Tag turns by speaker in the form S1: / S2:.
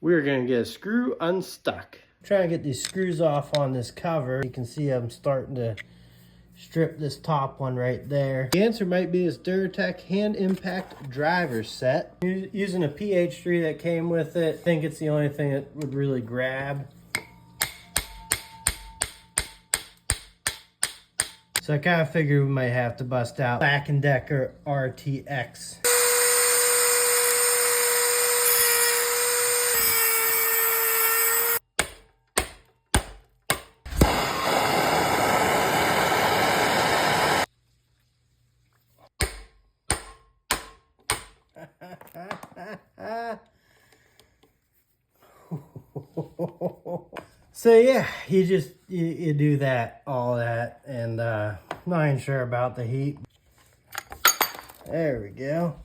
S1: we're gonna get a screw unstuck. Trying to get these screws off on this cover. You can see I'm starting to strip this top one right there. The answer might be this Duratec hand impact driver set. Using a PH3 that came with it, I think it's the only thing that would really grab. So I kind of figured we might have to bust out Black & Decker RTX. So yeah, you do that, all that, and not even sure about the heat. There we go.